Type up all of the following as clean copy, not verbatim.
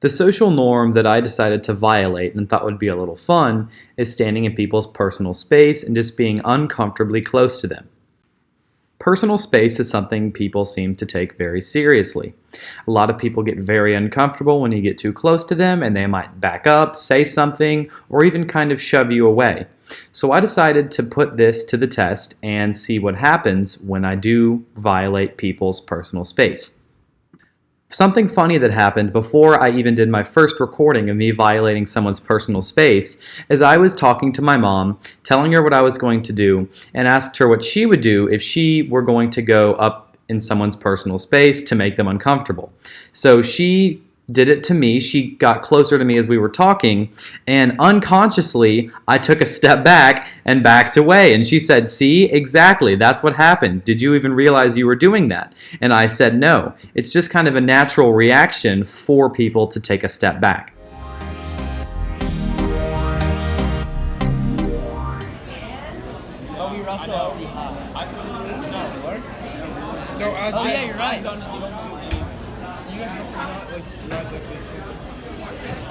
The social norm that I decided to violate and thought would be a little fun is standing in people's personal space and just being uncomfortably close to them. Personal space is something people seem to take very seriously. A lot of people get very uncomfortable when you get too close to them, and they might back up, say something, or even kind of shove you away. So I decided to put this to the test and see what happens when I do violate people's personal space. Something funny that happened before I even did my first recording of me violating someone's personal space is I was talking to my mom, telling her what I was going to do, and asked her what she would do if she were going to go up in someone's personal space to make them uncomfortable. So she did it to me. She got closer to me as we were talking, and unconsciously, I took a step back and backed away. And she said, "See, exactly, that's what happens. Did you even realize you were doing that?" And I said, "No. It's just kind of a natural reaction for people to take a step back." Oh, you Russell. No, Oh, yeah, you're right. You guys don't like drive like this.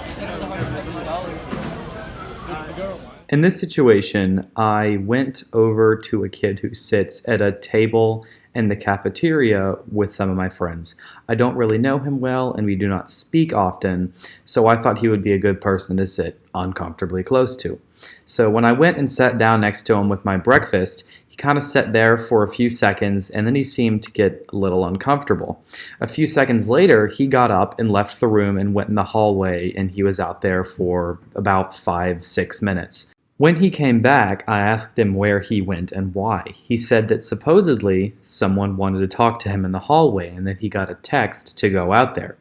She said it was $170. In this situation, I went over to a kid who sits at a table in the cafeteria with some of my friends. I don't really know him well, and we do not speak often, so I thought he would be a good person to sit uncomfortably close to. So when I went and sat down next to him with my breakfast, he kind of sat there for a few seconds, and then he seemed to get a little uncomfortable. A few seconds later, he got up and left the room and went in the hallway, and he was out there for about 5-6 minutes. When he came back, I asked him where he went and why. He said that supposedly someone wanted to talk to him in the hallway and that he got a text to go out there.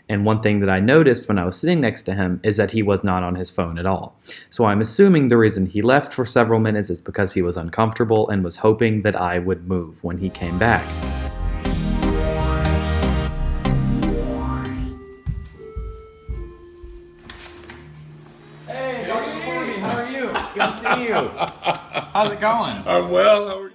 And one thing that I noticed when I was sitting next to him is that he was not on his phone at all. So I'm assuming the reason he left for several minutes is because he was uncomfortable and was hoping that I would move when he came back. Hey, Dr. Corby, how are you? Good to see you. How's it going? I'm well. How are you?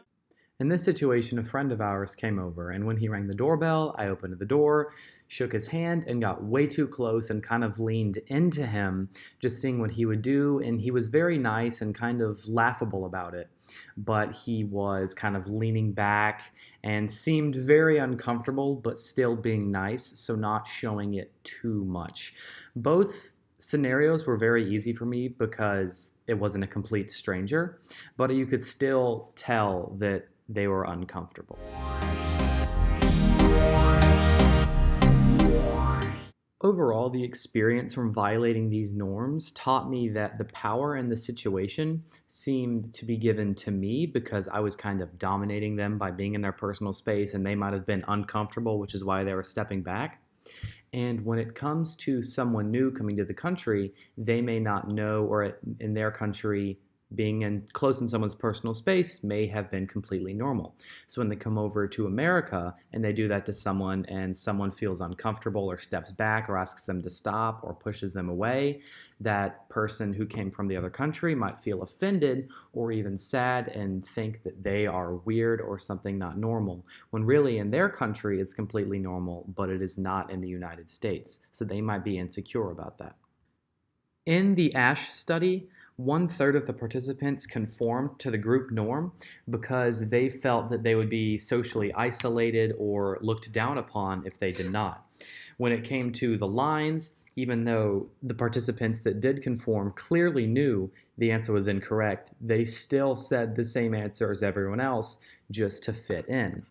In this situation, a friend of ours came over, and when he rang the doorbell, I opened the door, shook his hand, and got way too close and kind of leaned into him, just seeing what he would do, and he was very nice and kind of laughable about it. But he was kind of leaning back and seemed very uncomfortable, but still being nice, so not showing it too much. Both scenarios were very easy for me because it wasn't a complete stranger, but you could still tell that they were uncomfortable. Overall, the experience from violating these norms taught me that the power in the situation seemed to be given to me because I was kind of dominating them by being in their personal space, and they might have been uncomfortable, which is why they were stepping back. And when it comes to someone new coming to the country, they may not know, or in their country, being close in someone's personal space may have been completely normal. So when they come over to America and they do that to someone and someone feels uncomfortable or steps back or asks them to stop or pushes them away, that person who came from the other country might feel offended or even sad and think that they are weird or something not normal, when really in their country it's completely normal, but it is not in the United States. So they might be insecure about that. In the ASH study, 1/3 of the participants conformed to the group norm because they felt that they would be socially isolated or looked down upon if they did not. When it came to the lines, even though the participants that did conform clearly knew the answer was incorrect, they still said the same answer as everyone else just to fit in.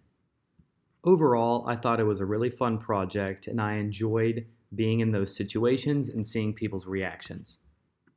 Overall, I thought it was a really fun project, and I enjoyed being in those situations and seeing people's reactions.